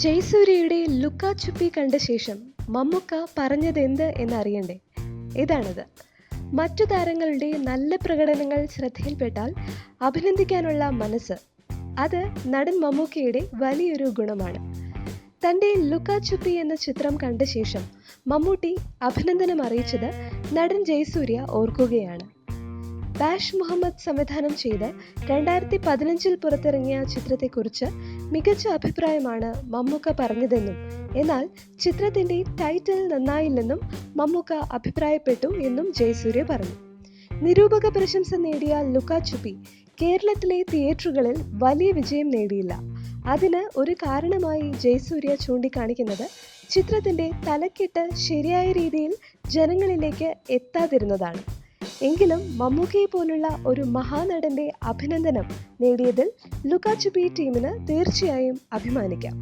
ജയസൂര്യയുടെ ലുക്ക ചുപ്പി കണ്ട ശേഷം മമ്മൂക്ക പറഞ്ഞതെന്ത് എന്നറിയണ്ടേ? ഇതാണത്. മറ്റു താരങ്ങളുടെ നല്ല പ്രകടനങ്ങൾ ശ്രദ്ധയിൽപ്പെട്ടാൽ അഭിനന്ദിക്കാനുള്ള മനസ്സ്, അത് നടൻ മമ്മൂക്കയുടെ വലിയൊരു ഗുണമാണ്. തൻ്റെ ലുക്ക ചുപ്പി എന്ന ചിത്രം കണ്ട ശേഷം മമ്മൂട്ടി അഭിനന്ദനം അറിയിച്ചത് നടൻ ജയസൂര്യ ഓർക്കുകയാണ്. ബാഷ് മുഹമ്മദ് സംവിധാനം ചെയ്ത് 2015 പുറത്തിറങ്ങിയ ചിത്രത്തെക്കുറിച്ച് മികച്ച അഭിപ്രായമാണ് മമ്മൂക്ക പറഞ്ഞതെന്നും, എന്നാൽ ചിത്രത്തിൻ്റെ ടൈറ്റിൽ നന്നായില്ലെന്നും മമ്മൂക്ക അഭിപ്രായപ്പെട്ടു എന്നും ജയസൂര്യ പറഞ്ഞു. നിരൂപക പ്രശംസ നേടിയ ലുക്ക ചുപ്പി കേരളത്തിലെ തിയേറ്ററുകളിൽ വലിയ വിജയം നേടിയില്ല. അതിന് ഒരു കാരണമായി ജയസൂര്യ ചൂണ്ടിക്കാണിക്കുന്നത് ചിത്രത്തിൻ്റെ തലക്കെട്ട് ശരിയായ രീതിയിൽ ജനങ്ങളിലേക്ക് എത്താതിരുന്നതാണ്. എങ്കിലും മമ്മൂക്കയെ പോലുള്ള ഒരു മഹാനടന്റെ അഭിനന്ദനം നേടിയതിൽ ലുക്ക ചുപ്പി ടീമിന് തീർച്ചയായും അഭിമാനിക്കാം.